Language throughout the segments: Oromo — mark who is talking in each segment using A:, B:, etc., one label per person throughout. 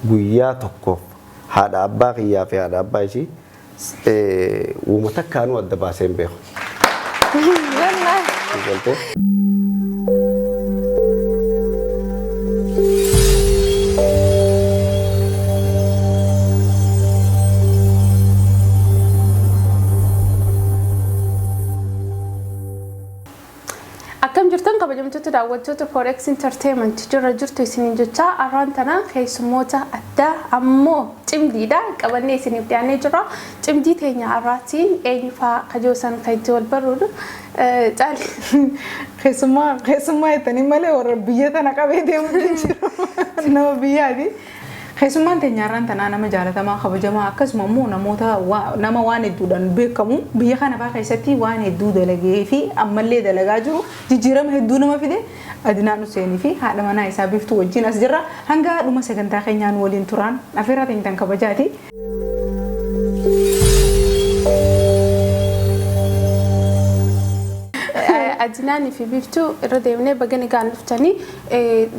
A: guyyaa tokkoof haadha abbaa kiyyaa fi haadha abbaa ishii uummata kaanuu adda baasee hin beeku.
B: Akkam jirtan kabajamtoota daawwattoota Forex Entertainment jirra jirtu isiniin jecha arraan tana keessummoota addaa ammoo cimdiidha qabannee isiniif dhiyaannee jirra. Cimdii teenya arraatiin eenyufaa kajoosan kajitti wal baruudha. Caali
C: keessummaa jettanii malee warra biyya tana qabee deemuutu jiru nama biyyaati. Keessummaan teenya arraan tanaa nama jaalatamaa kabajamaa akkasuma immoo nama waan hedduudhaan beekamu biyya kana fa'aa keessatti waan hedduu dalagee fi ammallee dalagaa jiru jijjiirama hedduu nama fide Adinaan Huseenii fi haadha manaa isaa Biftuu wajjin as jirra. Hanga dhuma sagantaa keenyaan waliin turaan afeerraa teenyaan kabajaati.
B: Adinaan fi Biftuu irra deemnee bagani gaan dhuftanii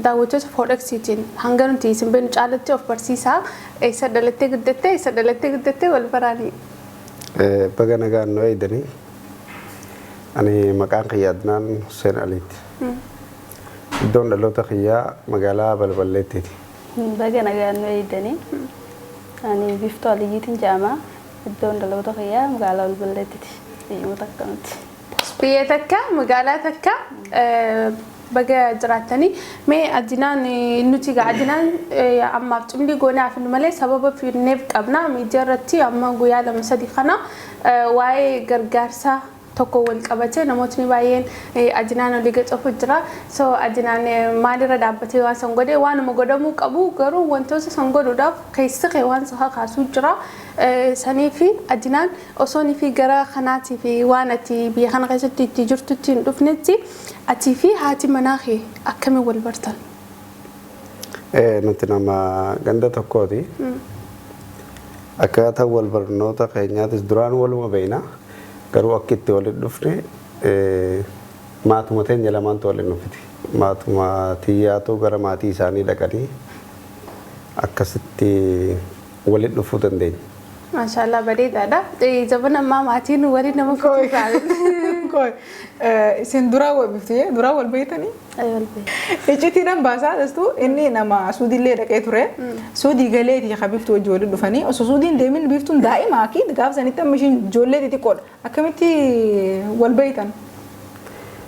B: daawwattoota Forexiitiin hanga nuti isin beenu caalatti of barsiisaa isa dhalattee guddattee wal baraanii.
A: Bagana gaan nu eedanii ani maqaan kiyya Adinaan Huseen Aliiti. Iddoon dhaloota kiyyaa magaalaa Balballeettiiti.
D: Bagana gaan nu eedanii ani Biftuu Aliyyiitiin jedhama. Iddoon dhaloota kiyyaa magaalaa Balballeettiiti. Eenyuutu akkanatti.
B: Biyya takka magaalaa takka baga jiraatanii mee Adinaan nuti gaa Adinaan ammaaf cimdii goonaaf malee sababa fiirneef qabna miidiyaa irratti amma guyyaa 2-3 kana waa'ee gargaarsa tokko wal qabate namootni baay'een Adinaan olii gacafu jira. So Adinaan maalirra dhaabbatee waan san godhee waanuma godhamuu qabu garuu wantoota san godhuudhaaf keessi waan sahaa kaasuu jira. Sanii fi Adinaan osoonii fi gara kanaatii fi waan ati biyya kana keessatti itti jirtutti hin dhufnetti atii fi haati manaa kee akkamiin wal bartan?
A: Nuti nama ganda tokkooti. Akkaataa wal barnoota keenyaatis duraan waluma beekna. Garuu akka itti walitti dhufne maatuma teenya lamaantu waliin dhufti. Maatuma tiyyaatu gara maatii isaanii dhaqanii akkasitti walitti dhufuu dandeenya.
B: Maashaallah bareedaadha. Zaman ammaa maatiin waliin nama
C: Koi isin dura wal biftee dura wal beeytanii? Icciitiidhaan baasaa dastuu inni nama suudiillee dhaqee ture. Suudii galeetii akka Biftuu wajjin waliin dhufanii osoo suudiin deemin Biftuun daa'ima akii gaaf sanitti amma ishiin ijoollee xixiqqoodha. Akkamitti wal beeytan?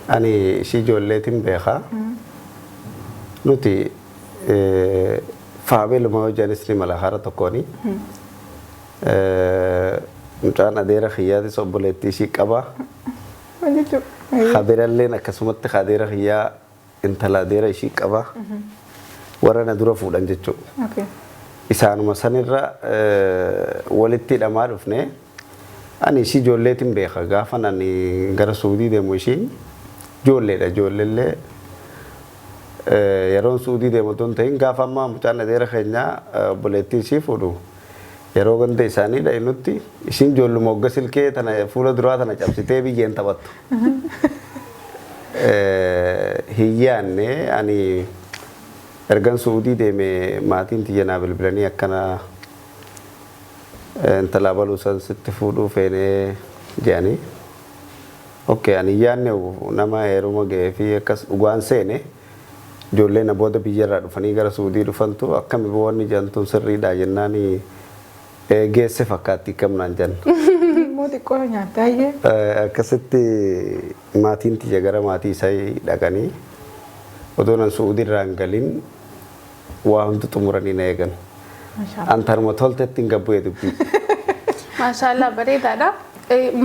A: Ani ishii ijoolleetiin beekaa. Nuti faabeluma hojjanis ni mala hara tokkooni. Mucaan adeera kiyyaatis obboleettii ishii qaba. Hadeeralleen akkasumatti hadeera kiyyaa intala adeera ishii qaba. Warra na dura fuudhan jechuudha. Isaanuma sanirra walitti hidhamaa dhufne ani ishii ijoolleetiin beeka gaafa ani gara Suudii deemu ishiin ijoolleedha. Ijoolleellee yeroon Suudii deemu otoo hin ta'in gaafa ammaa mucaan adeera keenyaa obboleettii ishii fuudhu. Yeroo ganda isaanii dha'inutti ishiin ijoolluma hogga silkee tana fuula duraa tana cabsitee biyyeen taphattu. Hiyyaanne ani ergan Suudii deeme maatiin tiyya naa bilbilanii akkana intala baluu san sitti fuudhuu feenee jedhanii. Okay ani hiyyaanne nama heeruma ga'ee fi akkas dhugaan seene ijoolleen booda biyyarraa dhufanii gara Suudii dhufantu akkami boonni jantuun sirriidha jennaanii. Geesse fakkaatti kamnaan jenna.
C: Mootii qofa nyaattaayyee.
A: Akkasitti maatiin tiyya gara maatii isaa dhaqanii otoo nan Suudiirraa hin galin waa hundi xumuranii na eegan. Antaruma toltetti hin gabbu'ee dubbii.
B: Maashaallah bareedaadha.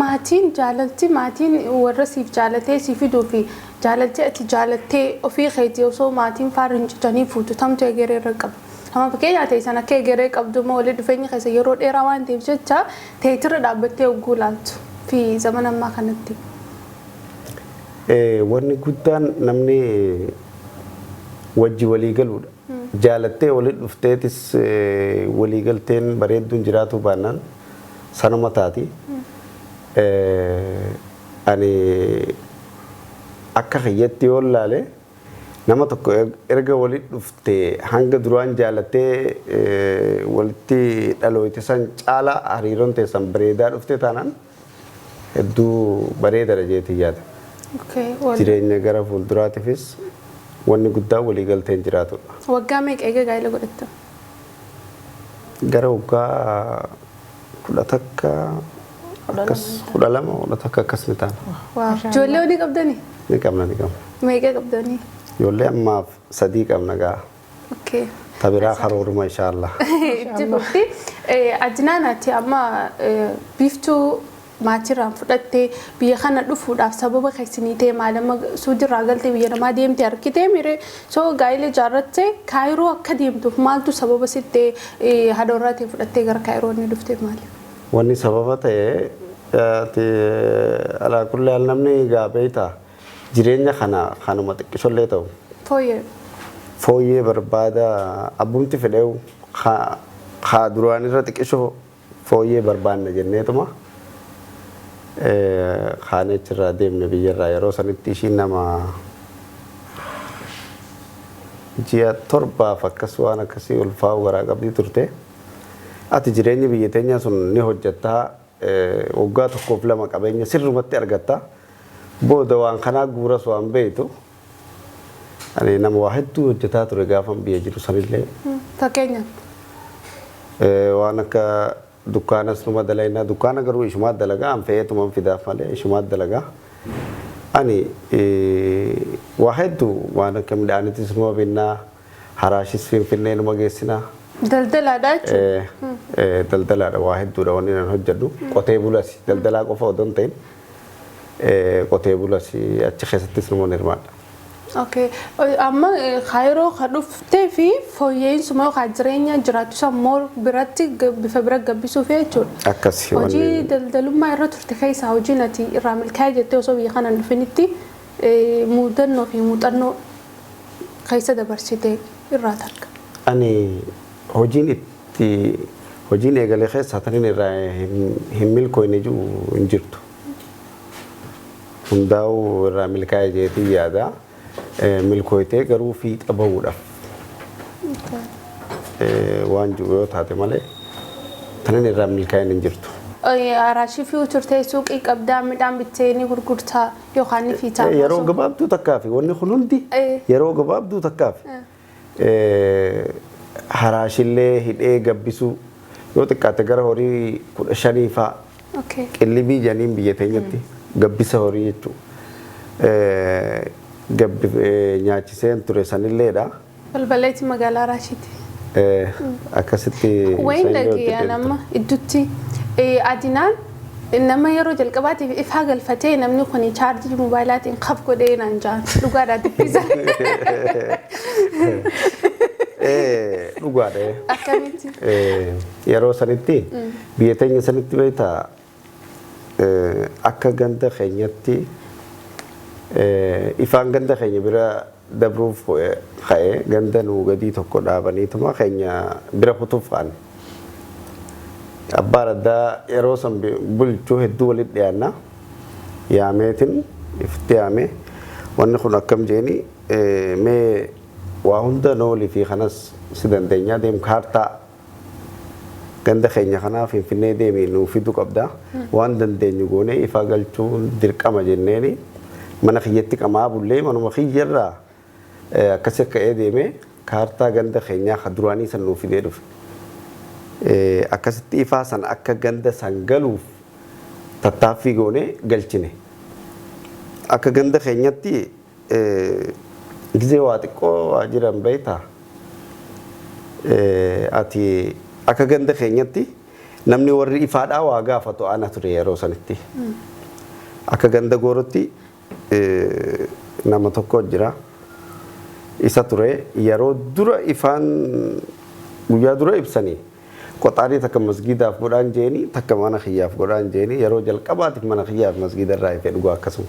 B: Maatiin jaalalti maatiin warra siif jaalatee si fiduu fi jaalaltee ati jaalattee ofii keetii osoo maatiin faara hin citanii fuutu tamtu egeree irra qaba. Amma fakkeenya ta'e sana akka egeree qabdu moo walitti dhufeenya keessa yeroo dheeraa waan ta'eef jecha teetirra dhaabbattee ogguu laaltu fi zaman ammaa kanatti.
A: Wanni guddaan namni wajji walii galuudha. Jaalattee walitti dhufteetis walii galteen bareedduun jiraatu baannaan sanuma taati. Ani akka kiyyatti yoo laale nama tokko erga walit dhufte hanga duraan jaalatee walitti dhaloote san caala hariiroon teessan bareedaa dhufte taanaan hedduu bareeda jeetii yaada. Jireenya gara fuulduraatiifis wanni guddaa walii galteen jiraatudha.
B: Waggaa meeqa eega gaa'ela godhatta?
A: Gara waggaa 12 akkas ni taana.
B: Ijoollee walii qabdanii?
A: Ni qabna.
B: Meeqa qabdanii?
A: Ijoollee ammaaf 3 qabna gaa. Tabiraa karooruma inshaallah.
B: Itti fufti. Adinaan ati amma biiftuu maatirraan fudhattee biyya kana dhufuudhaaf sababa keessanii ta'e maalama suudirraa galtee biyya namaa deemtee argitee mire soo gaa'ela jaarrattee kaayiroo akka deemtuuf maaltu sababa sittee haadha ta'e fudhattee gara kaayiroo ni dhuftee maali?
A: Wanni sababa ta'e alaa kulli al namni gaa beeyta jireenya kanuma xiqqishollee ta'u. Fooyyee barbaada abbumti fedheewu haa duraan irra xiqqishoo fooyyee barbaanna jenneetuma. Khaanechirraa deemne biyyarraa yeroo sanitti ishiin nama ji'a 7 akkas waan akkasii ulfaa'u garaa qabdii turte. Ati jireenyi biyya teenya sun ni hojjettaa waggaa 1-2 qabeenya sirrumatti argatta. Booda waan kanaa guuras waan beeytu. Ani nama waa hedduu hojjetaa ture gaafan biyya jiru sanillee.
B: Fakkeenyaaf?
A: Waan akka dukkaanas numa dalaynaa dukkaana garuu ishumaat dalagaa an fe'eetuman fidaaf malee ishumaat dalagaa. Ani waa hedduu waan akka midhaanitis numa binnaa haraashis finfinnee numa geessinaa.
B: Daldalaadha jechuudha?
A: Daldalaadha waa hedduudha wanni nan hojjedhu qotee bulas daldalaa qofa odoo hin ta'in qotee bulas achi keessattis numa hirmaadha.
B: Amma kaayiroo kan dhuftee fi fooyya'insumaa yookaan jireenya jiraatu sammuu biratti bifa bira gabbisuuf jechuudha.
A: Akkasii
B: hojii daldalummaa irra turte keessaa hojiin ati irraa milkaa'ee jettee osoo biyya kana dhufinitti muudannoo fi muuxannoo keessa dabarsitee irraa takka.
A: Ani hojiin eegalee keessaa tanin irraa hin milkooyne jiru hin jirtu. Hundaa'uu irraa milkaa'ee jeetii yaada. Milkooytee garuu fiixa bahuudhaaf waan jiru yoo taate malee tanin irraa milkaa'een hin jirtu.
B: Araashii fi turtee suuqii qabdaa midhaan bittee ni gurgurtaa yookaan ni fiitaa?
A: Yeroo gabaabduu takkaafi wanni kun hundi yeroo gabaabduu takkaafi haraashillee hidhee gabbisuu yoo xiqqaate gara horii 15 fa'a qillibii janiin biyya teenyatti gabbisa horii jechuudha. Gabbi nyaachiseen ture sanilleedha.
B: Balbaleetti magaalaa Araashiiti.
A: Akkasitti
B: wayin dhagee nama idduutti adinaan nama yeroo jalqabaatiif ifaa galfatee namni kun chaarjii mobaayilaatiin qaf godhee naan jaan dhugaadhaa dubbisan.
A: Dhugaadha.
B: Akkamitti?
A: Yeroo sanitti biyya teenya sanitti beektaa akka ganda keenyatti ifaan ganda keenya bira dabruuf ka'ee ganda nuu gadii tokko dhaabaniituma keenya bira kutuuf ka'an. Abbaan addaa yeroo san bulchuu hedduu walitti dhiyaanna yaameetiin ifti yaamee wanni kun akkam jeeni mee waa hunda noolii fi kanas si dandeenyaa deem kaartaa ganda keenya kanaaf finfinnee deemee nuu fiduu qabda waan dandeenyu goonee ifaa galchuun dirqama jenneeni. Mana kiyyatti qamaa bullee manuma kiyyarraa akkasii akka deemee kaartaa ganda keenyaa kan duraanii san nuuf fidee dhufe. Akkasitti ifaa san akka ganda san galuuf tattaaffii goonee galchine. Akka ganda keenyatti gizee waa xiqqoo waa jiran beektaa. Ati akka ganda keenyatti namni warri ifaadhaa waa gaafatu ana ture yeroo sanitti. Akka ganda goorotti nama tokko jira isa ture yeroo dura ifaan guyyaa dura ibsanii qoxaarii takka masgiidaaf godhaan jeeni takka mana kiyyaaf godhaan jeeni yeroo jalqabaatiif mana kiyyaaf masgiidarraa ifee dhugaa akkasuma.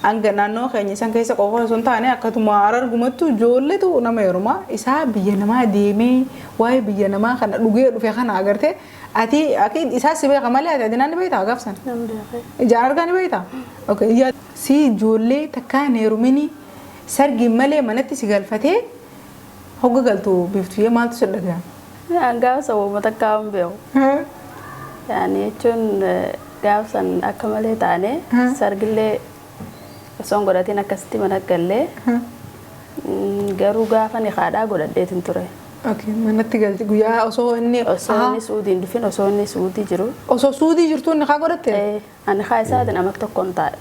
C: Hanga naannoo keenya isan keessa qofa osoo hin taane akkatuma arargumattu ijoolletu nama yeruma isaa biyya namaa deemee waa'ee biyya namaa kana dhugee dhufe kana agarte ati isaa si beeka malee ati adinaan ni beektaa gaafsan? Ijaan argaa ni beektaa? Si ijoollee takkaan heerumini sargi malee manatti si galfatee hogga galtu biftuu maaltu si dhaga'ama?
D: Gaafa sababa takkaan beeku. Yaani jechuun gaafa san akka malee taane sargillee osoo hin godhatiin akkasitti mana gallee garuu gaafa ni haadhaa godhadheetiin ture.
C: Manatti galti guyyaa osoo inni
D: suudiin dhufin osoo inni suudii jiru.
C: Osoo suudii jirtu inni haa godhatte?
D: Ani haa isaatiin amma tokkoon taa'e.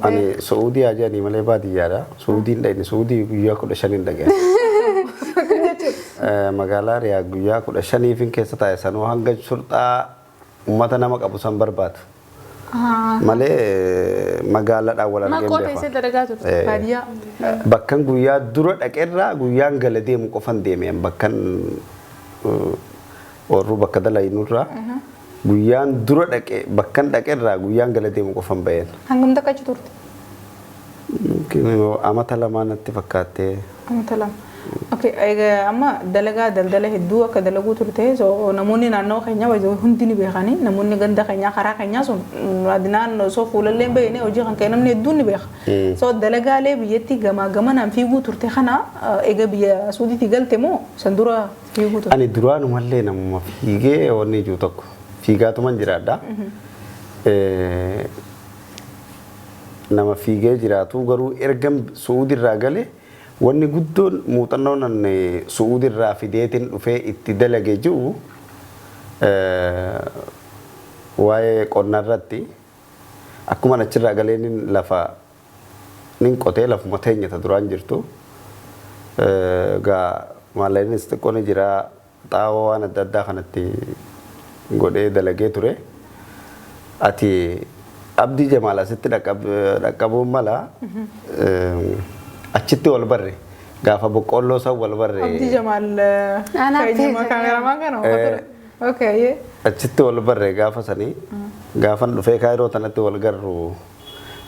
A: Ani Saudi aja ni malee baadiyyaadha. Saudiin dhaqne Saudii guyyaa 15 dhaqe. Magaalaa Riyaa guyyaa 15 keessa taa'e sanuu hanga sulxaa uummata nama qabu san barbaadu. Malee magaalaadhaan wal argee
B: Maqoo teessee dalagaa turte baadiyyaa.
A: Bakkan guyyaa dura dhaqeerraa guyyaan gala deemu qofan deemeen bakkan warruu bakka dalaginurraa guyyaan dura dhaqe bakkan dhaqeerraa guyyaan gala deemu qofan baheen.
C: Hangam takka achi turte?
A: Amata lamaa natti fakkaattee.
C: Amata lama. Amma dalagaa daldala hedduu akka dalaguu turte namoonni naannoo keenya hundi ni beekani namoonni ganda keenya karaa keenya sun adinaan osoo fuulallee bahine hojii kan ka'e namni hedduun ni beeka. Dalagaalee biyyatti gamaa gamanaan fiiguu turte kana egaa biyya Suudiitti galte moo san dura fiiguu turte?
A: Ani duraanumallee namuma fiigee wanni ijuu tokko fiigaatuman jiraadha. Nama fiigee jiraatu garuu erga Suudiirraa galee wanni guddoon muuxannoon Suudiirraa fideetiin dhufee itti dalagee jiru waa'ee qonnaa irratti akkuma achirraa galee lafa nin qotee lafuma teenyata duraan jirtu gaa maallaqnis xiqqoo ni jira xaawoo waan adda addaa kanatti godhee dalagee ture. Ati Abdii Jamaal asitti dhaqqabuun mala achitti wal barre gaafa boqqolloo san wal barre.
C: Abdii Jamaal kaameramaan kana okay.
A: Achitti wal barre gaafa sanii gaafan dhufee Kaayiroo tanatti wal garru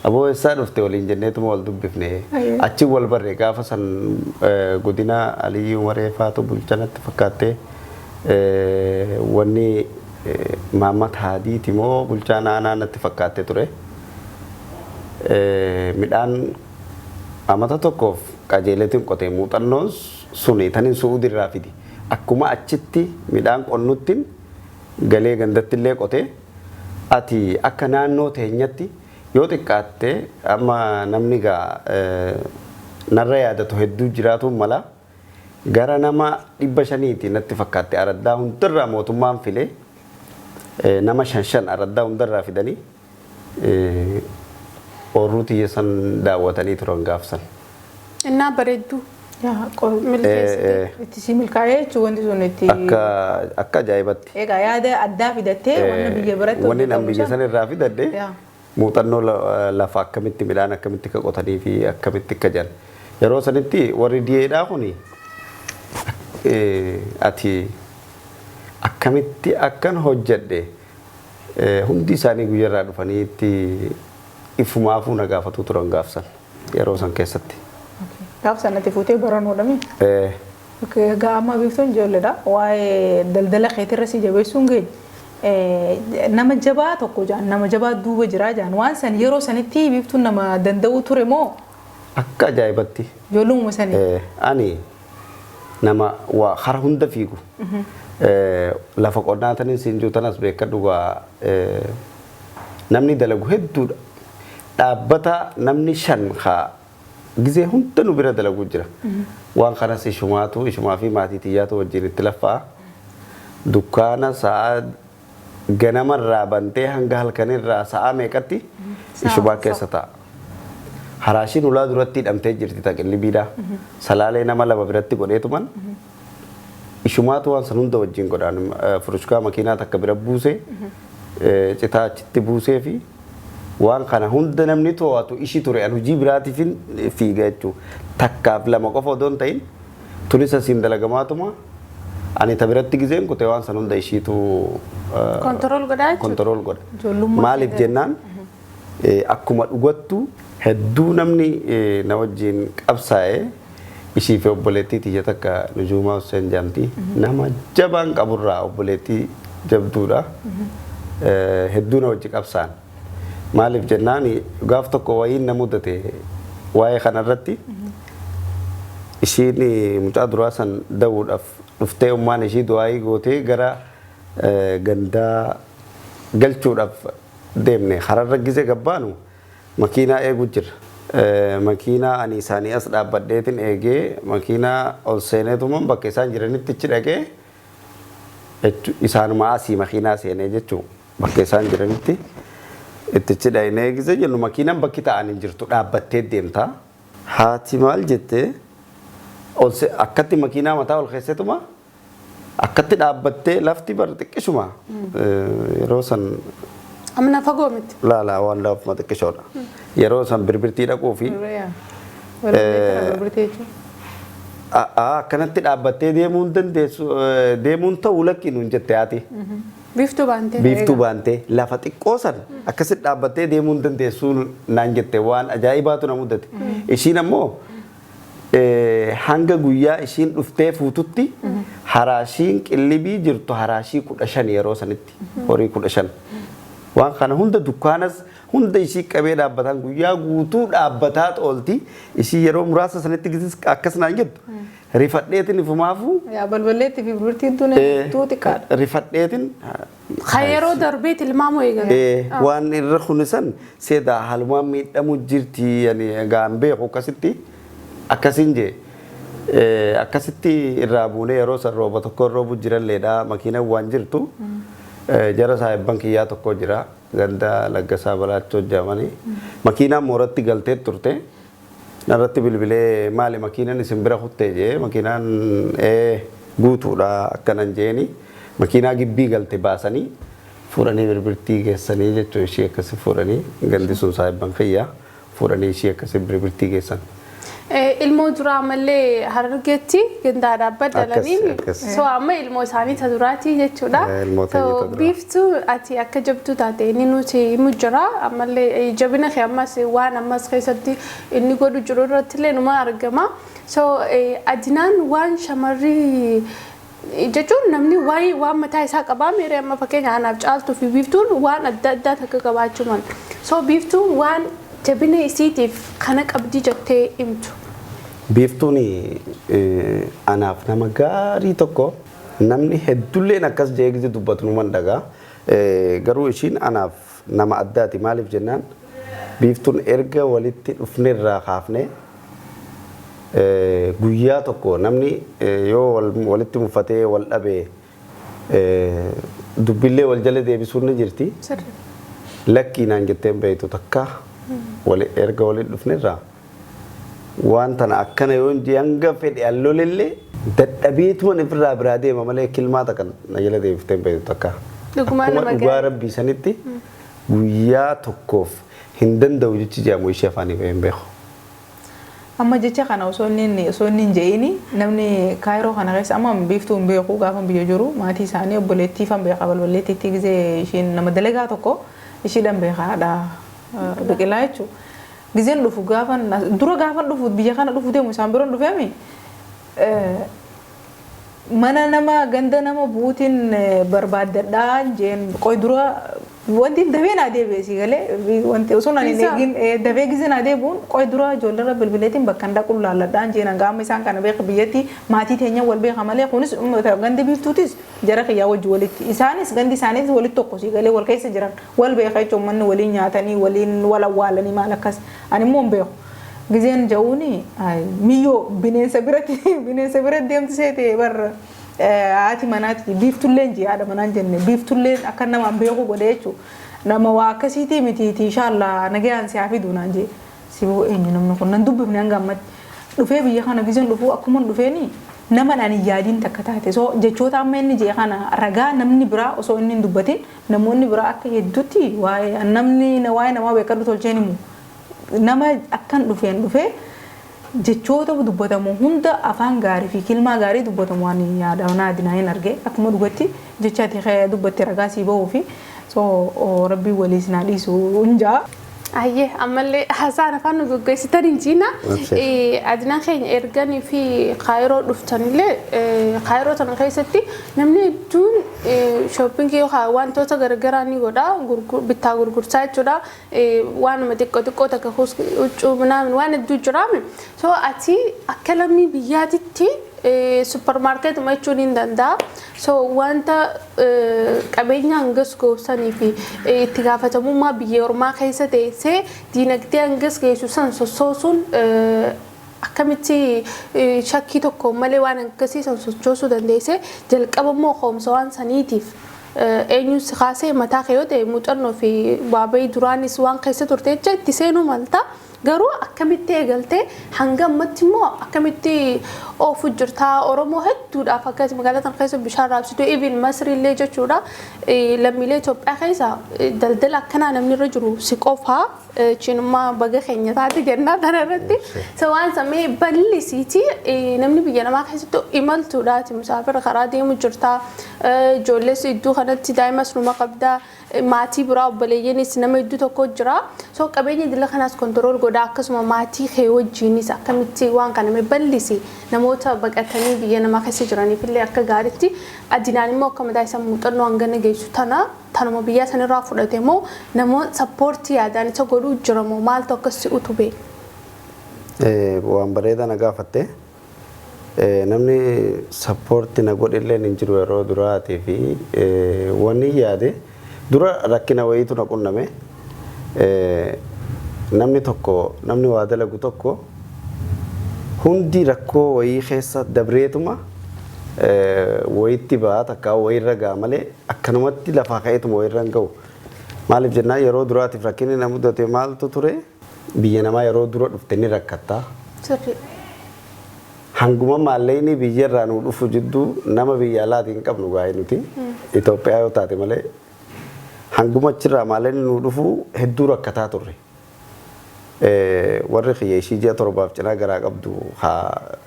A: aboo eessaa dhufte waliin jenneetuma wal dubbifne achi wal barre gaafa san godina Aliyyuu Maree faatu bulchanatti fakkaattee wanni Maammat Haadiiti moo bulchaan aanaa natti fakkaattee ture. Midhaan amata tokkoof qajeeletiin qotee muuxannoon suni taniin Suudiirraa fidi. Akkuma achitti midhaan qonnuttiin galee gandatti illee qotee ati akka naannoo teenyatti yoo xiqqaatte amma namni gaa narra yaadatu hedduu jiraatuun mala gara nama 500 natti fakkaatte araddaa hundarraa mootummaan filee nama 5 araddaa hundarraa fidanii oorruu xiyyeessan daawwatanii turan gaafsan.
B: Innaa bareedduu.
C: Itti si milkaa'ee jechuun wanti sun itti.
A: Akka ajaa'ibatti.
C: Egaa yaada addaa fidattee wanna biyya biratti.
A: Wanni nan biyya san irraa fidadde muuxannoo lafa akkamitti midhaan akkamitti akka qotanii fi akkamitti akka jiran. Yeroo sanitti warri diyeedhaa kuni ati akkamitti akkan hojjedhe hundi isaanii guyyarraa dhufanii itti ifumaafuu na gaafatu turan gaafsan yeroo san keessatti.
C: Gaafsan ati fuutee baranoodha mi? Egaa amma biiftuun ijoolleedha. Waa'ee daldala keetirra si jabeessuun geenye nama jabaa tokko jaan nama jabaa duuba jiraa jaan waan san yeroo sanitti biiftuun nama danda'u ture moo?
A: Akka ajaa'ibatti.
C: Ijoollummaa sanii.
A: Ani nama waa hara hunda fiigu. Lafa qonnaa tanii siinjuu tanas beekadhu namni dalagu hedduudha. Dhaabbata namni 5 haa gizee hunda nu bira dalagu jira. Waan kanas ishumaa fi maatii xiyyaatu wajjin itti laffaa. Dukkaana sa'a ganamarraa bantee hanga halkanirraa sa'a meeqatti ishumaa keessa ta'a. Haraashiin ulaa duratti hidhamtee jirti taqillibiidha. Salaalee nama 2 biratti godheetuman. Ishumaatu waan san hunda wajjin godhaan furushkaa makiinaa takka bira buusee citaa achitti buusee fi waan kana hunda namni to'atu ishi ture an hojii biraatiif fiiga jechuudha. Takkaaf 2 qofa odoon ta'in tunis asiin dalagamaatuma ani ta biratti gizeen kutee waan san hunda ishiitu
B: Kontirool godhaa jechuudha.
A: kontirool godha. Maaliif jennaan akkuma dhugattu hedduu namni na wajjin qabsaa'ee ishii fi obboleettii tiyya takka Nujuumaa Hussein Jaamtii nama jabaan qaburraa obboleettii jabduudha. Hedduu na wajji qabsaan. Maaliif jennaan gaaf tokko wayiin na mudate waa'ee kanarratti ishiin mucaa duraa san da'uudhaaf dhuftee ummaan ishii du'aayii gootee gara gandaa galchuudhaaf deemne hararra gise gabbaanu makiinaa eegu jira. Makiinaa ani isaanii as dhaabbadheetiin eegee makiinaa ol seeneetumaan bakka isaan jiranitti ichi dhaqee isaanuma asii makiinaa seenee jechuun bakka isaan jiranitti itti ichi dhaqnee eegise jennu makiinaan bakki ta'anii jirtu dhaabbattee deemtaa. Haati maal jettee akkatti makiinaa mataa ol keessatuma akkatti dhaabbattee lafti bar xiqqishuma yeroo san
B: amna fagoo miti
A: la waan lafuma xiqqishoodha yeroo san birbirtii dhaquu fi akkanatti dhaabbattee deemuun dandeessu deemuun ta'uu lakki nuun jette haati. Biiftuu baantee lafa xiqqoo san akkasitti dhaabbattee deemuun dandeessu naan jette waan ajaa'ibaatu na mudate. Ishiin ammoo hanga guyyaa ishiin dhuftee fuututti haraashiin qillibii jirtu haraashii 15 yeroo sanitti horii 15 waan kana hunda dukkaanas hunda ishii qabee dhaabbatan guyyaa guutuu dhaabbataa oolti ishii yeroo muraasa sanitti gizis akkas naan jettu rifadheetiin ifumaafu
C: yaa balballeetti fi burtiin tuu xiqqaadha
B: rifadheetiin yeroo darbee tilmaamu eegale
A: waan irra kunisan seeda halumaan miidhamu jirti gaan beeku akkasiin jee akkasitti irraa buunee yeroo san rooba tokko roobu jiralleedha makiina waan jirtu jara saahibban kiyyaa tokko jira ganda laggasaa balaachoo jedhamanii makiinaan mooratti galtee turte narratti bilbilee maali makiinaan isin bira kuttee jee makiinaan guutuudha akkanan jeeni makiinaa gibbii galte baasanii fuudhanii birbirtii geessanii jechuun ishee akkasi fuudhanii gandi sun saahibban kiyyaa fuudhanii ishee akkasi birbirtii geessan.
B: Ilmoo duraa mallee harargeetti gandaa dhaabbatanii so amma ilmoo isaanii ta duraati jechuudha. Biiftuu ati akka jabduu taate inni nuti himu jira ammallee jabina kee ammas waan ammas keessatti inni godhu jiru irratti illee numa argama. So adinaan waan shamarrii jechuun namni waan mataa isaa qabaa miira amma fakkeenya anaaf caaltuu fi biiftuun waan adda addaa takka qabaachuu malu. So biiftuun waan jabina isiitiif kana qabdii jettee himtu.
A: Biiftuun anaaf nama gaarii tokko namni heddulleen akkas jeegisi dubbatu numan dhagaa garuu ishiin anaaf nama addaati maaliif jennaan biiftuun erga walitti dhufnerraa kaafne guyyaa tokko namni yoo walitti muffatee wal dhabee dubbillee wal jala deebisuun ni jirti lakkii naan jetteen beektu takka erga walitti dhufnerraa waan tana akkana yoo inji hanga fedhe allolillee dadhabeetuma ifirraa biraa deema malee kilmaata kan na jala deebifteen beektu takka akkuma dhugaa rabbii sanitti guyyaa tokkoof hin danda'u jechi jedhamu ishee afaanii baheen beeku.
C: Amma jecha kana osoo inni hin je'ini namni kaayiroo kana keessa amma biiftuu hin beeku gaafa biyya jiru maatii isaanii obboleettii fan beeka balballeettiitti gizee ishiin nama dalagaa tokko ishiidhaan beekaadha biqilaa jechuudha. Gizeen dhufu gaafan dura gaafan dhufu biyya kana dhufu deemu isaan biroon dhufeemi mana nama ganda nama buutiin barbaaddadhaa jeen qoy dura wanti dafee naa deebi'e galee wanti osoo naan hin eegin dafee gizee naa deebi'uun qoy dura ijoolleerra bilbileetiin bakka hin dhaqu laalladhaan jeen gaama isaan kana beeka biyyatti maatii teenya wal beeka malee kunis gandi biiftuutis jara kiyyaa wajji walitti isaanis gandi isaaniis walitti tokko galee wal keessa jiran wal beeka jechuun manni waliin nyaatanii waliin wal awwaalanii maal akkas ani immoo hin beeku. Gizeen ja'uuni miyyoo bineensa biratti deemtu seete barra haati manaati biiftulleen jiyaadha manaan jenne biiftulleen akka nama beeku godhe jechuudha. Nama waa akkasiitii mitiiti inshaallah nagayaan siyaa fiduu naan jee siboo eenyu namni kun nan dubbifne hanga ammatti dhufee biyya kana gizeen dhufuu akkuma dhufeeni nama dhaan yaadiin takka taate so jechoota amma inni jee kana ragaa namni biraa osoo inni hin dubbatin namoonni biraa akka hedduutti waa'ee namni waa'ee namaa beekadhu tolcheen himu. Nama akkan dhufee jechoota dubbatamu hunda afaan gaarii fi kilmaa gaarii dubbatamu waan yaadawnaa adinaa hin arge akkuma dhugatti jechaati dubbatti ragaa sii bahuu fi so rabbii waliis naa dhiisu hunjaa.
B: Ayyee ammallee haasaan afaan nu gaggeessitan hin jiina. Adinaan keenya erganii fi kaayiroo dhuftanillee kaayiroo sana keessatti namni hedduun shooppingii yookaan wantoota garaagaraa ni godha bittaa gurgurtaa jechuudha. Waanuma xiqqoo takka huccuu minaamin waan hedduu jiraame. So ati akka lammii biyyaatitti supermarket jechuun hin danda'a. So wanta qabeenya hangas goosanii fi itti gaafatamummaa biyya ormaa keessa teessee diinagdee hangas geessu san sossoosuun akkamitti shakkii tokko malee waan akkasii san sochoosuu dandeesse jalqaba immoo hoomsa waan saniitiif eenyuun si kaasee mataa kee yoo ta'e muuxannoo fi baabee duraanis waan keessa turte jecha itti seenuu malta. Garuu akkamitti eegaltee hanga ammatti immoo akkamitti oofu jirtaa Oromoo hedduudhaaf akkasii magaalaa kana keessa bishaan raabsitu even Masri illee jechuudha lammiilee Itoophiyaa keessa daldala akkanaa namni irra jiru si qofaa chinummaa baga keenya taate jennaa kana irratti so waan samee bal'isiiti namni biyya namaa keessatti imaltuudhaati musaafira karaa deemu jirtaa ijoollees iddoo kanatti daa'imas numa qabdaa maatii biraa obboleeyyanis nama iddoo tokko jira so qabeenya dila kanaas kontirool godhaa akkasuma maatii kee wajjiinis akkamitti waan kana bal'isi namoota baqatanii biyya namaa keessa jiraniif illee akka gaariitti adinaan immoo akka mataa isaa muuxannoo hangana geessu tanuma biyya sanirraa fudhate moo namoota sappoortii yaadaan isa godhuu jira moo maaltu akkasi utubee?
A: Waan bareedaa na gaafatte namni sappoortii na godhillee hin jiru yeroo duraatii fi wanni yaade dura rakkina wayiitu na qunname namni waa dalagu tokko hundi rakkoo wayii keessa dabreetuma wayiitti ba'a takkaa wayiirra ga'a malee akkanumatti lafaa ka'eetuma wayiirra hin ga'u. Maaliif jennaa yeroo duraatiif rakkinni na mudate maaltu ture biyya namaa yeroo dura dhufte ni rakkattaa. Hanguma maalleeyni biyyarraa nu dhufu jidduu nama biyya alaatii hin qabnu baay'ee nuti Itoophiyaa yoo taate malee hanguma achirraa maalleeyni nu dhufu hedduu rakkataa turre. Warri xiyya ishii ji'a torbaaf cinaa garaa qabdu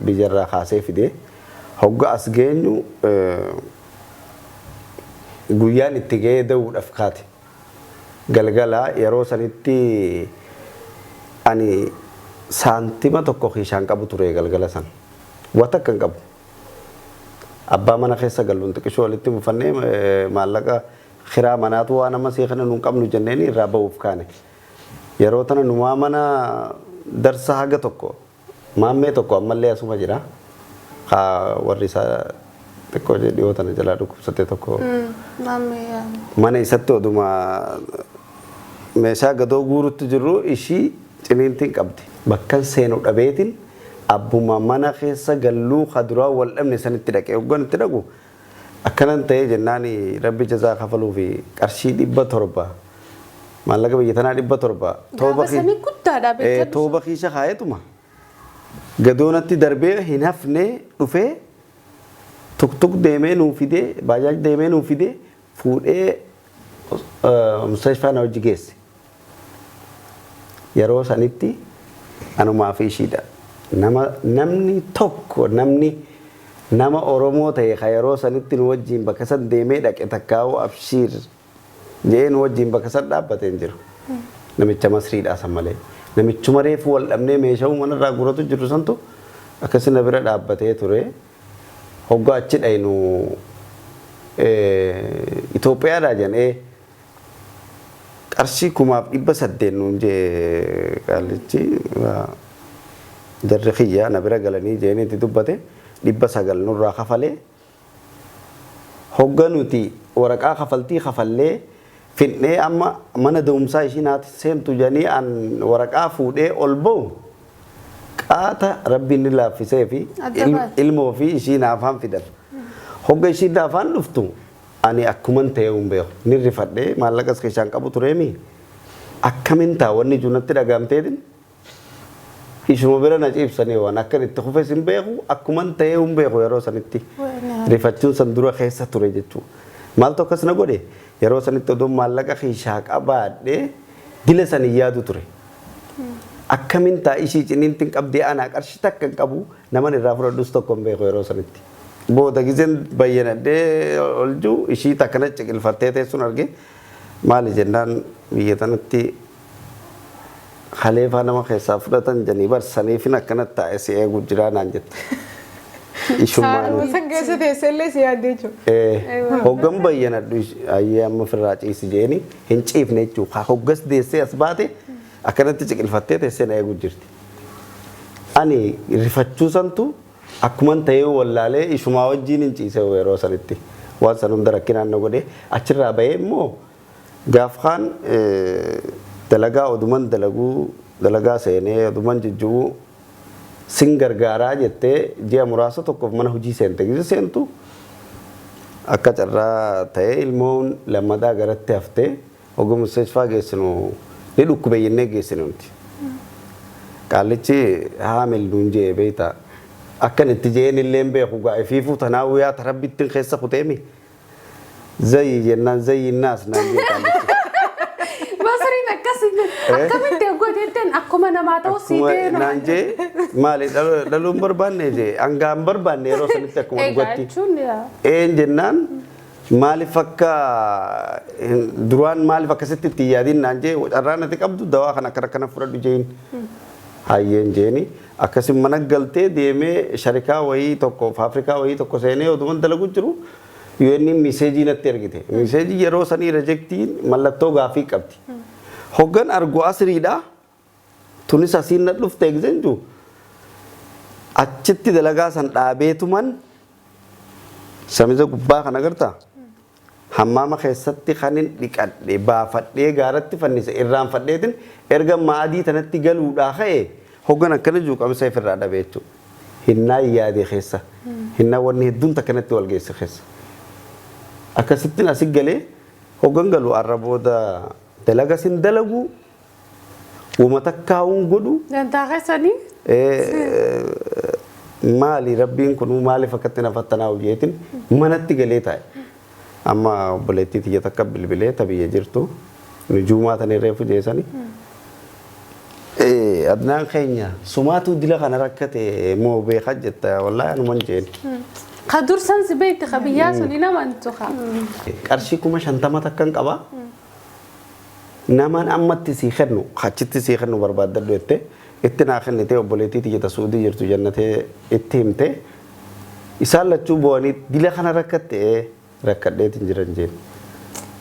A: biyyarraa kaasee fidee hogga as geenyu guyyaan itti ga'ee da'uudhaaf kaate. Galgala yeroo sanitti ani saantima tokko kiishaan qabu ture galgala san. Wata kan qabu. Abbaa mana keessa galuun xiqqishoo walitti mufannee maallaqa kiraa manaatu waan amma seeqana nuun qabnu jenneen irraa ba'uuf kaane. Yeroo tana numaa mana darsa haga tokko maammee tokko ammallee asuma jira. Warri isaa xiqqoo dhiyoo tana jalaa dhukkubsate tokko. Mana isatti oduma meeshaa gadoo guurutti jirru ishii ciniintiin qabdi. Bakkan seenu dhabeetiin abbuma mana keessa galluu kaduraa wal dhabne sanitti dhaqee hoggan itti dhaqu akkanan ta'ee jennaan rabbi jazaa kafaluu fi qarshii 700 maallaqa biyya tanaa 700 tooba kiisha kaayetuma gadoonatti darbee hin hafne dhufee tuk deemee nuu fidee baajaaj deemee nuu fidee fuudhee mustashfaa na hojii geesse yeroo sanitti anumaa fi ishiidha. Namni tokko nama Oromoo ta'e ka yeroo sanitti nu wajjin bakka san deemee dhaqe takkaa'uu abshiir jee nu wajjin bakka san dhaabbatee hin jiru. Namicha Masriidhaa san malee. Namichuma reefu wal dhabnee meeshaa manarraa guratu jiru santu akkasina bira dhaabbatee ture. Hoggaa achi dhaynu Itoophiyaadhaa jennee qarshii 800 nuun jee qaalichi jarri xiyyaa na bira galanii jeenitti dubbate 900 nurraa kafalee hogga nuti waraqaa kafaltii kafallee fidnee amma mana da'umsaa ishii naati seentu janii an waraqaa fuudhee ol ba'u qaata rabbiin ni laaffisee fi ilmoo fi ishii naafaan fidan hogga ishii naafaan dhuftu ani akkuman ta'ee hin beeku ni rifadhee maallaqas keessaan qabu tureemi akkamin taa wanni junatti dhagaamteetin ishuma bira na ciibsanii waan akkan itti kufes hin beeku akkuman ta'ee hin beeku yeroo sanitti rifachuun san dura keessa ture jechuudha. Maaltu akkas na godhe yeroo sanitti odoo maallaqa kiishaa qabaadhee dila san hin yaadu ture. Akkamin taa ishii ciniintiin qabdee anaa qarshii takka hin qabu naman irraa fudhadhus tokko hin beeku yeroo sanitti. Booda gizeen bayyanadhee oljuu ishii takkana ciqilfattee teessuun arge maali jennaan biyya tanatti خليفة أنا ما خيسا فلتن جنيبر سنيفين أكنت تأسي إيه جيران أنجت إيشومان
C: San keessa teessellee si yaaddeechu.
A: hoggam bayyana ayyaama firraa ciisi jeeni hin ciifne jechuudha. Hoggas deessee as baate akkanatti ciqilfattee teessee na eegu jirti. Ani rifachuu santu akkuman ta'ee wallaalee ishumaa wajjin hin ciise yeroo sanitti waan san hunda rakkinaan na godhe achirraa bahee immoo gaafkaan dalagaa oduman dalagaa seenee oduman jijjuu sin gargaaraa jettee ji'a muraasa tokkoof mana hojii seente gisa seentu akka carraa ta'ee ilmoon lammadaa garatti haftee ogummaa mustashfaa geessinu ni dhukkube jennee geessinu nuti. Qaallichi haamil nuun jee beektaa akkan itti jeen illee beeku gaa'e fiifuu tanaa guyyaa tarabbittiin keessa kuteemi zayi jennaan zayi naas naan jee qaallichi.
B: Basriin akkasii akkamitti godheetten akkuma namaa ta'u siitee
A: naan jee maali dhaluun barbaanne jee hangaan barbaanne yeroo sanitti akkuma dhugatti een jennaan maaliif akka duraan maaliif akkasitti itti yaadiin naan jee carraan ati qabdu dawaa kan akkana fudhadhu jeen hayyeen jeeni akkasin mana galtee deemee sharikaa wayii tokko Afrikaa wayii tokko seenee oduman dalagu jiru UN miseejii natti ergite miseejii yeroo sanii rejektiin mallattoo gaafii qabdi hoggan argu asriidha tunis asiin na dhufte egzenju achitti dalagaa san dhaabeetuman samiza gubbaa kan agarta hammaama keessatti kanin dhiqadhe baafadhee gaaratti fannise irraanfadheetin erga maadii tanatti galuudhaa ka'e hoggan akkana juu qabisa ifirraa dhabe jechuudha. Hinnaa yaadee keessa hinnaa wanni hedduun takkanatti wal geesse keessa. Akkasittiin asii galee hoggan galu arra booda dalaga sin dalagu uummata kaa'uun godhu.
B: Dantaa keessanii.
A: Maali rabbiin kun maaliif akkatti na fattanaa hojjeetin manatti galee taa'e. Amma obboleettii tiyya takka bilbilee tabiyyee jirtu nujuumaa tan irreefu jeesani. Adnaan keenya sumaatu dila kana rakkate moo beekaa jetta wallaahi anuman jeen.
B: Kadur san si beekti qabiyyaa suni nama antuqa.
A: Qarshii 50 takkan qaba. Namaan ammatti sii kennu achitti sii kennu barbaadadhu jette itti naa kennite obboleettii tiyya suudii jirtu jannatee itti himte isaan lachuu bo'anii dila kana rakkatte rakkadheetiin jiran jeen.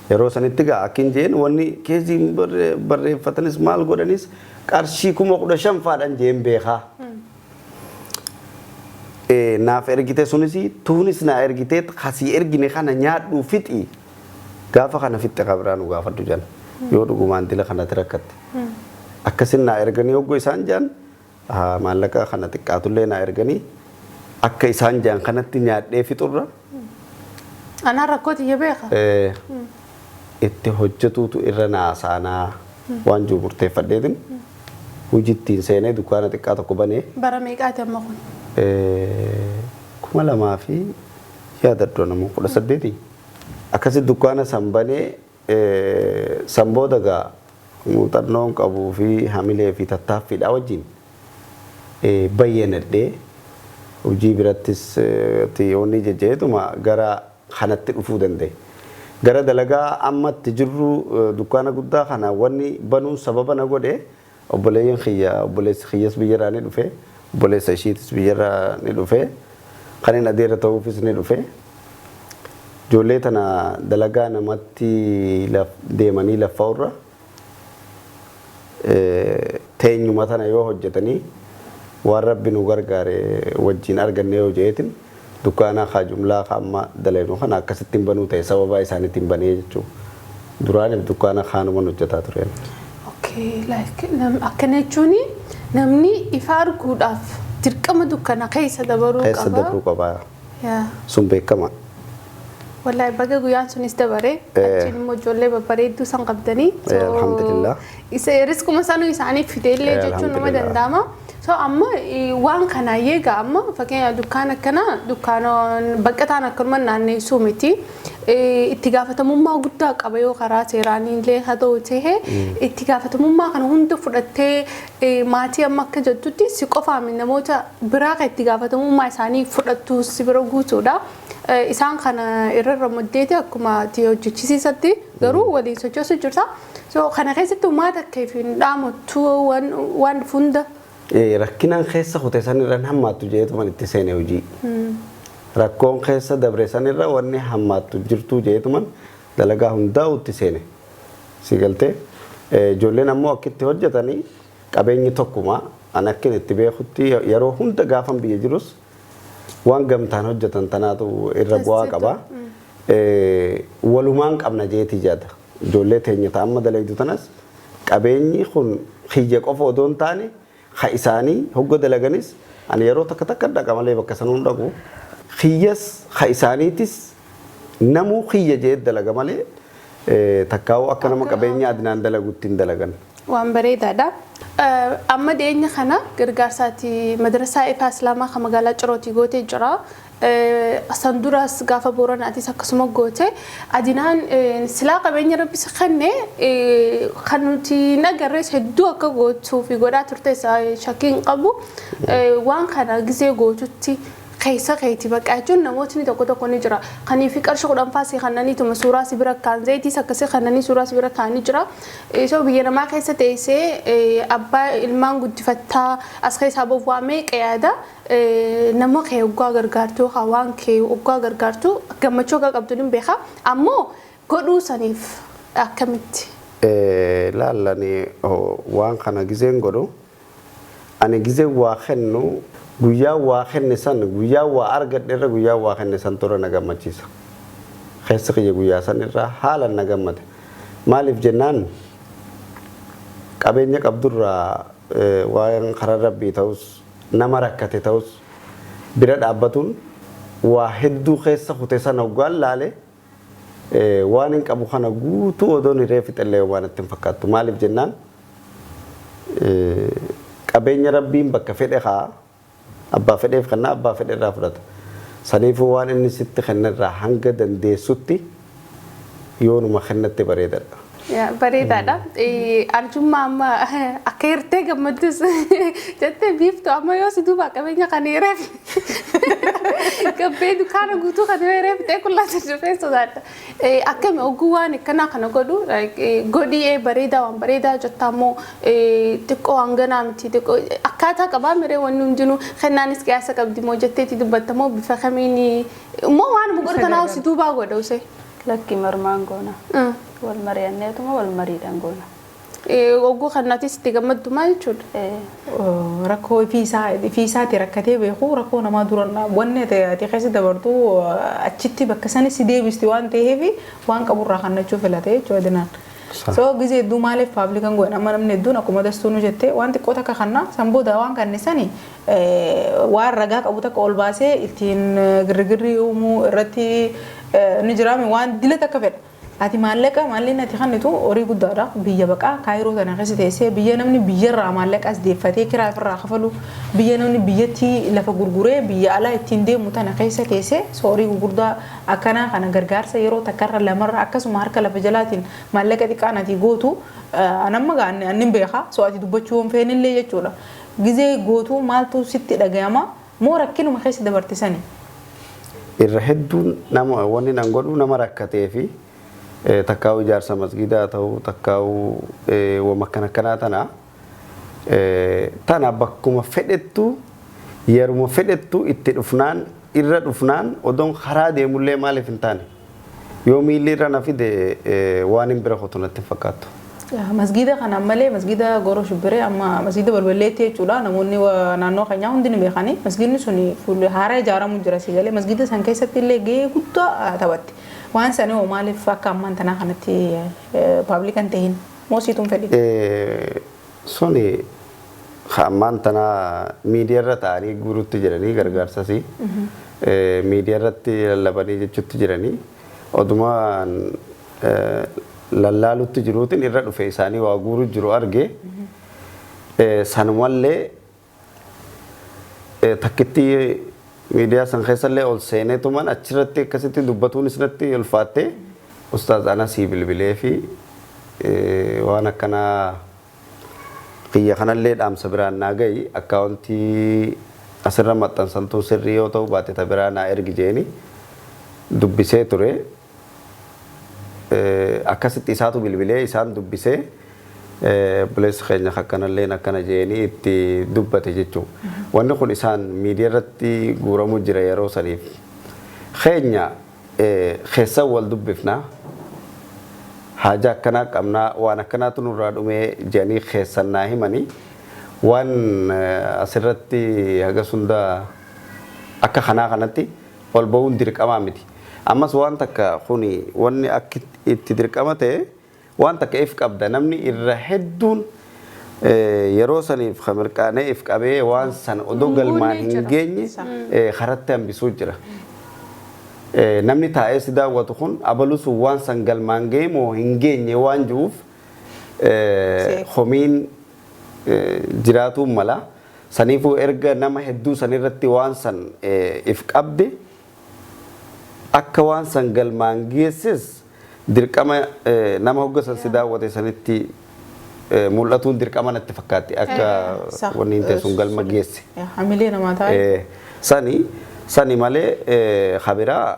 A: Yeroo sanitti gaa akkin jeen wanni keessiin barreeffatanis maal godhanis qarshii 15,000 faadhan jeen beekaa. Naaf ergite sunis tuunis naa ergite kasii ergine kana nyaadhuu fixi gaafa kana fixxe qabiraanu gaafadhu jan yoo dhugumaan dila kanatti rakkatte. Akkasin naa erganii hoggoo isaan jaan maallaqa kana xiqqaatullee naa erganii akka isaan jaan kanatti nyaadhee fixurra.
B: Anaa rakkooti yaa beeka.
A: Itti hojjetuutu irra naasaanaa waan jiru murteeffadheetin hojittiin seenee dukkaana xiqqaa tokko banee.
B: Bara meeqaati amma kun?
A: 2000 yaadadhu namu 18 akkasi dukkaana san banee san booda gaa muuxannoon qabuu fi hamilee fi tattaaffiidhaa wajjin bayyanadhee hojii birattis yoonni jejjeetuma gara kanatti dhufuu danda'e. Gara dalagaa ammatti jirru dukkaana guddaa kana wanni banuun sababa na godhe obboleeyyan kiyya obboleessi kiyyas biyyarraa ni dhufe obboleessa ishiitis biyyarraa ni dhufe kan hin adeera ta'uufis ni dhufe ijoollee tana dalagaa namatti deemanii laffa'urra teenyuma tana yoo hojjetanii waan rabbi nu gargaare wajjin arganne yoo jeetin dukkaana haa jumlaa amma daleenu kana akkasittiin banuu ta'e sababa isaaniitiin banee jechuudha. Duraaniif dukkaana kaanuman hojjetaa tureen.
B: Akkana jechuun namni ifa arguudhaaf dirqama dukkaana keessa dabaruu qaba.
A: Keessa dabaruu qaba. Sun beekama.
B: Wallahi baga guyyaan sunis dabaree achiin immoo ijoollee babbareedduu san qabdanii.
A: Alhamdulillah.
B: Isa riskuma sanuu isaaniif fideellee jechuun nama danda'ama. So amma waan kana yeega amma fakkeenya dukkaana kana dukkaanoon baqataan akkanuma naanneessuu miti itti gaafatamummaa guddaa qaba yoo karaa seeraanii illee haa ta'u ta'e itti gaafatamummaa kana hunda fudhattee maatii amma akka jettutti si qofaami namoota biraa kan itti gaafatamummaa isaanii fudhattu si bira guutuudha. isaan kana irra ramaddeeti akkuma ati hojjechiisatti garuu waliin sochoosu jirta. So kana keessatti uummata akka fi dhaamattu waan funda.
A: Rakkinaan keessa kuteessan irra hammaattu jeetu man itti seene hojii. Rakkoon keessa dabreessan irra wanni hammaattu jirtu jeetu man dalagaa hundaa itti seene. Si galtee ijoolleen ammoo akkitti hojjetanii qabeenyi tokkuma an akkin itti beekutti yeroo hunda gaafan biyya jirus waan gamtaan hojjetan tanaatu irra bu'aa qaba. Walumaan qabna jeetii jaata. Ijoollee teenya amma dalaydu tanas qabeenyi kun xiyya qofa odoo hin taane ha isaanii hogga dalaganis ani yeroo takka dhaqa malee bakka sanuun dhaqu xiyyas ha isaaniitis namuu xiyya jee dalaga malee takkaa'uu akka nama qabeenya adinaan dalaguutti hin dalagan.
B: Waan bareedaadha. Amma dhiyeenya kana gargaarsaati madrasaa ifaa islaamaa kan magaalaa Cirootii gootee jira. Sanduras gaafa Booranaatis akkasuma goote adinaan silaa qabeenya rabbis kenne kan nuti nagarrees hedduu akka gootuu fi godhaa turte shakkiin qabu waan kana gizee gootutti keessa keeti bakka jechuun namootni tokko ni jira. Kaniif qarshii 10 faasii kannaniituma suuraa si bira kaan zayitis akkasii kannanii suuraa si bira kaanii jira. So biyya namaa keessa teessee abbaa ilmaan guddifattaa as keessaa bobbaamee qeyaada nama kee oggaa gargaartuu hawaan kee oggaa gargaartuu gammachuu akka qabdu ni beeka. Ammoo godhuu saniif akkamitti?
A: Laallanii waan kana gizeen godhu ani gizee waa kennu guyyaa waa kenne san guyyaa waa argadheerra guyyaa waa kenne san tora na gammachiisa. Keessa kiyya guyyaa san irraa haala na gammade. Maaliif jennaan qabeenya qabdurraa waan karaa rabbii ta'us nama rakkate ta'us bira dhaabbatuun waa hedduu keessa kute sana hoggaan laale waan hin qabu kana guutuu odoon hiree fixellee waan ittiin fakkaattu. Maaliif jennaan qabeenya rabbiin bakka fedhe haa abbaa fedheef kanna abbaa fedhe irraa fudhata. Saniifuu waan inni sitti kennarraa hanga dandeessutti yoonuma kennatti bareedaadha.
B: Bareedaadha. Arjummaa amma akka hirtee gammaddus jettee biiftu amma yoo si duuba qabeenya kan hireef gabbee dukaana guutuu kan hireef ta'e kullaata dhufee sodaadha. Akkami oguu waan akkanaa kana godhu godhii bareedaa waan bareedaa jettaa immoo xiqqoo hanganaa miti xiqqoo akkaataa qabaa miree wanni hundinuu kennaanis qiyaasa qabdi moo jetteeti dubbatta moo bifa kamiin immoo waan buqur kanaa si duubaa godha usee.
D: Lakki marmaan goona. Wal mari'anneetuma wal mariidhaan goona.
B: Oguu kanaatis itti gammaddu maal jechuudha?
C: Rakkoo ifiisaati rakkatee beeku rakkoo namaa dura wanni ati keessa dabartuu achitti bakka sanis deebisti waan ta'eef waan qaburraa kannachuu filate jechuudha dinaan. So gizee hedduu maaliif paablikan goone amma namni hedduun akkuma dastuun jettee waan xiqqoo takka kanna sanbooda waan kannisanii waan ragaa qabu takka ol baasee ittiin girgirrii uumuu irratti ni jiraame waan dila takka fedha. Ati maallaqa maalleen ati kannitu horii guddaadha biyya baqaa kaayiroo tana keessa teessee biyya namni biyyarraa maallaqas deeffatee kiraa ofirraa kafalu biyya namni biyyatti lafa gurguree biyya alaa ittiin deemu tana keessa teessee horii gurguddaa akkanaa kana gargaarsa yeroo takkarra lamarra akkasuma harka lafa jalaatiin maallaqa xiqqaan ati gootu anamma gaanne annin beeka so ati dubbachuu hin feenillee jechuudha. Gizee gootuu maaltu sitti dhagayama moo rakkinuma keessa dabartisani?
A: Irra hedduun nama wanni nan godhu nama rakkatee fi takkaa'u ijaarsa masgiidaa ta'uu takkaa'u wama akkanaa tana bakkuma fedhettu yeruma fedhettu itti dhufnaan irra dhufnaan odoon karaa deemullee maaliif hin taane yoo miilli irra na fide waan hin bira qotu natti fakkaattu.
C: Masgiida kana malee masgiida Gooroo Shibbiree amma masgiida balballeetti jechuudha namoonni naannoo keenyaa hundi ni beekani masgiidni suni haaraa ijaaramu jira sigalee masgiida san keessatti illee gahee guddaa taphatti. Waan sanii oo maaliif akka ammaan tanaa kanatti paablikan ta'in moosiituun fedhi?
A: Suni ammaan tanaa miidiyaarra ta'anii guuruutti jiranii gargaarsasi miidiyaarratti lallabanii jechuutti jiranii odumaan lallaalutti jiruutiin irra dhufe isaanii waa guuruu jiru arge sanumallee takkitti miidiyaa san keessallee ol seeneetuman achirratti akkasitti dubbatuun isnatti ulfaatte ustaaz Anasii bilbilee fi waan akkanaa qiyya kanallee dhaamsa biraan naa gahi akkaawuntii asirra maxxansantuu sirrii yoo ta'u baate ta biraa naa ergi jeeni dubbisee ture. Akkasitti isaatu bilbilee isaan dubbisee buleessa keenya akkanallee akkana jeeni itti dubbate jechuudha. Wanni kun isaan miidiyaa irratti guuramuu jira yeroo saniif. Keenya keessa wal dubbifnaa. Haja akkanaa qabnaa waan akkanaatu nurraa dhumee jedhanii keessannaa himanii waan asirratti haga sundaa akka kanaa kanatti ol ba'uun dirqamaa miti. Ammas waan takka kuni wanni akka itti dirqama ta'e waan takka if qabda namni irra hedduun yeroo saniif mirqaanee if qabee waan san odoo galmaan hin geenye karatti hambisuu jira. Namni taa'ee si daawwatu kun abalus waan san galmaan ga'e moo hin geenye waan jiruuf homiin jiraatu mala saniifuu erga nama hedduu sanirratti waan san if qabde akka waan san galmaan geesses dirqama nama hoggasan si daawwate sanitti mul'atuun dirqama natti fakkaatti akka wanni hin teessuun galma geesse.
C: Hamilee namaa taa'e.
A: Sani malee khabiraa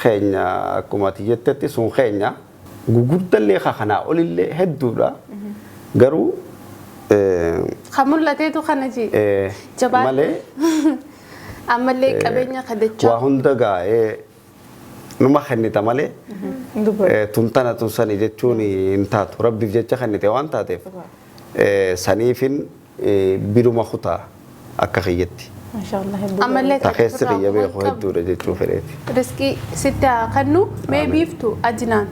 A: keenya akkuma ati jettetti sun keenya gugurdallee kanaa olillee hedduudha. Garuu
B: kan mul'ateetu kana ji jabaa
A: malee
B: ammallee qabeenya kadachuu
A: waa hunda gaa'ee numa kennita malee tuntana tunsanii jechuun hin taatu rabbiif jecha kennite waan taateef saniifin biruma kutaa akka kiyyetti.
B: Ammallee
A: takeessi kiyya beeku hedduudha jechuu fedheeti.
B: Riskii sitti kannu mee biiftu adinaan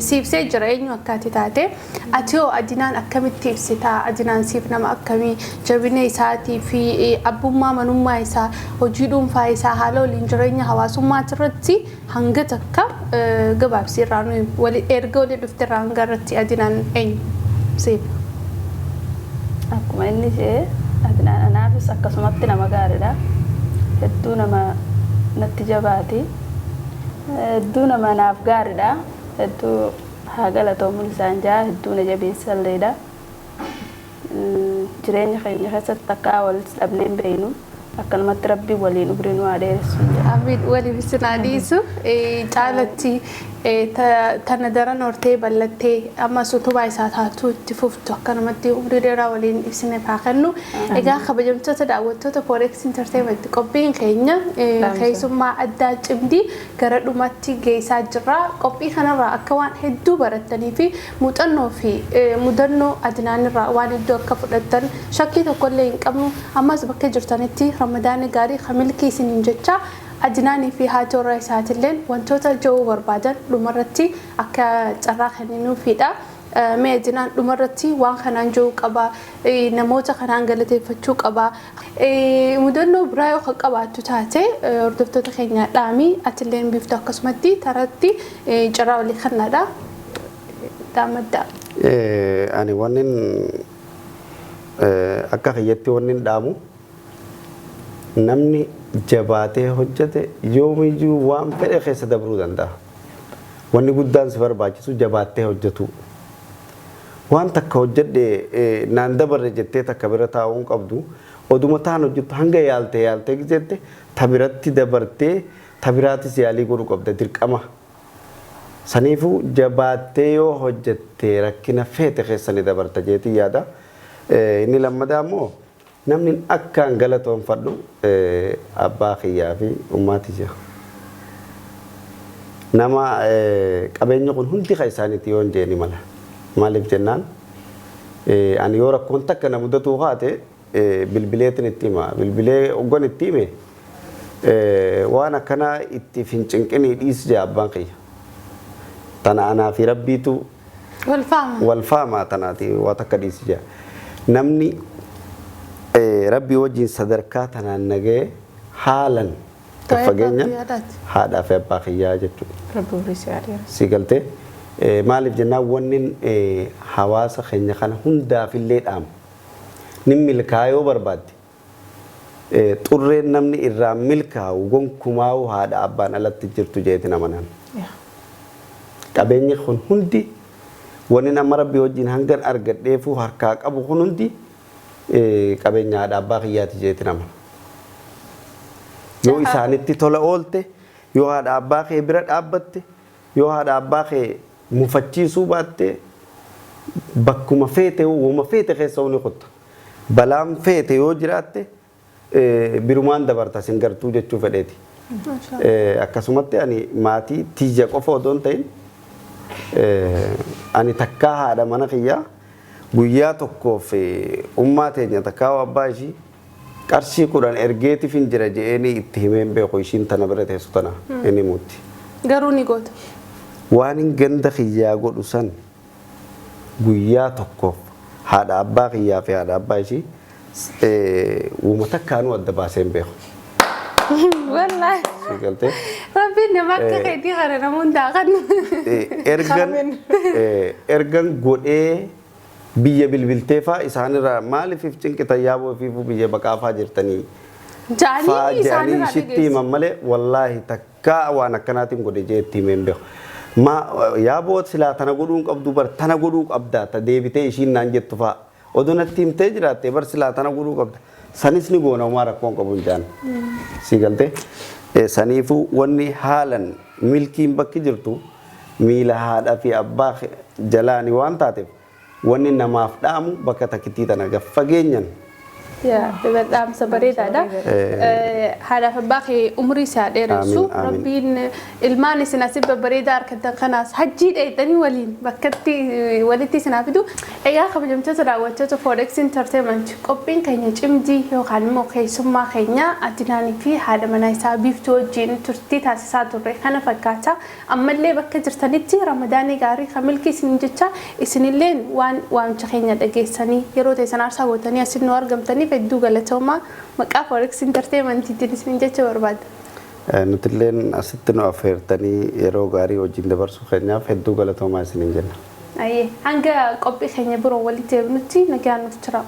B: siibsee jira eenyu akkaati taate ati hoo adinaan akkamitti ibsitaa adinaan siif nama akkamii jabina isaatii fi abbummaa manummaa isaa hojii dhuunfaa isaa haala waliin jireenya hawaasummaa irratti hanga takka gabaabsii irraa erga walii dhufte irraa hanga irratti adinaan eenyu siif.
D: Akkuma inni ishee adinaan anaafis akkasumatti nama gaariidha. Hedduu nama natti jabaati. Hedduu nama naaf gaariidha. Hedduu haa galatoomuun isaan jaa hedduu na jabeessalleedha. Jireenya keenya keessatti akka walitti dhabnee hin beeknu akkanumatti rabbii waliin umrii nu haa dheeressu.
B: Amiin waliif isin haa dhiisu caalatti tana daran hortee ballattee ammas utubaa isaa taatu itti fuftu akkanumatti umrii dheeraa waliin ibsine haa kennu. Egaa kabajamtoota daawwattoota Forex Entertainment qophiin keenya keessummaa addaa cimdii gara dhumatti geessaa jirra. Qophii kanarraa akka waan hedduu barattanii fi muuxannoo fi mudannoo adinaanirraa waan hedduu akka fudhattan shakkii tokkollee hin qabnu ammas bakka jirtanitti Ramadaana gaarii hamilkii isiniin jecha adinaanii fi haati warra isaatilleen wantoota ja'uu barbaadan dhumarratti akka carraa kenninuufidha. Mee adinaan dhumarratti waan kanaan ja'uu qaba namoota kanaan galateeffachuu qaba. Mudannoo biraa yoo kan qabaattu taate hordoftoota keenya dhaamii atilleen biiftu akkasumatti taratti carraa walii kannaadha. Daamadda.
A: Ani wannin akka kiyyatti wannin dhaamu namni jabaatee hojjete yoomiyyuu waan fedhe keessa dabruu danda'a. Wanni guddaan si barbaachisu jabaattee hojjetu. Waan takka hojjedhe naan dabarre jettee takka bira taa'uu hin qabdu. Oduma taan hojjettu hanga yaaltee jette tabiratti dabartee tabiraatis yaalii godhuu qabda dirqama. Saniifuu jabaattee yoo hojjette rakkina feete keessa ni dabarta jeetii yaada. Inni lammadaa immoo namni akkaan galatoonfadhu abbaa kiyyaa fi ummaatii jira. Nama qabeenya kun hundi kan isaaniiti yoo hin jeeni mala. Maaliif jennaan ani yoo rakkoon takka na mudatu haate bilbileetiin itti hima. Bilbilee oggon itti hime waan akkanaa itti fincinqinii dhiis jaa abbaan kiyya. Tana anaa fi rabbiitu walfaama tanaati waa takka dhiis jaa. Namni rabbii wajjin sadarkaa tanaan nagee haalan fageenya haadhaa fi abbaa kiyyaa jechuudha. Si galtee maaliif jennaan wannin hawaasa keenya kana hundaaf illee dhaamu. Nin milkaa'uu barbaadde. Xurreen namni irraa milkaa'u gonkumaa'u haadha abbaan alatti jirtu jeetiin amanaan. Qabeenyi kun hundi wanni nama rabbii wajjin hangan argadheefuu harkaa qabu kun hundi qabeenya haadha abbaa kiyyaati jeetiin amana. Yoo isaanitti tola oolte yoo haadha abbaa kee bira dhaabbatte yoo haadha abbaa kee mufachiisuu baatte bakkuma feete wuma feete keessa uni qotta balaan feete yoo jiraatte birumaan dabarta sin gartuu jechuu fedheeti. Akkasumatti ani maatii tiyya qofa odoon ta'in ani takkaa haadha mana kiyyaa guyyaa tokkoof ummaa teenya takkaa abbaa ishii qarshii 10 ergeetiif hin jira je'eeni itti himeen beeku ishiin tana bira teessu tana inni muutti.
B: Garuu ni goota.
A: Waan hin ganda kiyyaa godhu san guyyaa tokkoof haadha abbaa kiyyaa fi haadha abbaa ishii wuma takkaanuu adda baaseen beeku.
B: Wallahi.
A: Sigaltee.
B: Rabbiin nama akka keetii kana namuun daaqan.
A: Ergan godhee biyya bilbilteefaa isaanirraa maaliif cinqita yaaboo fi biyya baqaafaa jirtanii.
B: Jaanii isaanirraa
A: shitti himan malee wallaahi takkaa waan akkanaatiin godhe jeetti himeen beeku. Yaaboo silaa tana godhuu qabdu bar tana godhuu qabda ta deebitee ishiin naan jettu fa'a. Oduu natti himtee jiraatte bar silaa tana godhuu qabda. Sanis ni goona umaa rakkoon qabu hin jaan. Sigaltee. Saniifuu wanni haalan milkiin bakki jirtu miila haadha fi abbaa jalaani waan taateef wanni namaaf dhaamu bakka takkitti tana gaffageenyan.
B: Dhaamsa bareedaadha. Haadhaaf abbaa kee umrii isaa dheeressu rabbiin ilmaan isin asii babbareedaa harkatan kanaas hajjii dheeyxanii waliin bakkatti walitti isin hafidu. Egaa kabajamtoota daawwattoota Forex Entertainment qophiin keenya cimdii yookaan immoo keessummaa keenya Adinaanii fi haadha manaa isaa Biiftuu wajjin turtii taasisaa turre kana fakkaata. Ammallee bakka jirtanitti Ramadaanii gaarii kan milkii isin jecha isinilleen waan waamicha keenya dhageessanii yeroo teessan aarsaa gootanii asin nu argamtanii hedduu galatoomaa maqaa Forex Entertainment isin jecha barbaada.
A: Nutilleen asitti nu affeertanii yeroo gaarii wajjin dabarsuu keenyaaf hedduu galatoomaa isin jenna.
B: Hanga qophii keenya biroo walitti deebinutti nagaan nuuf jira.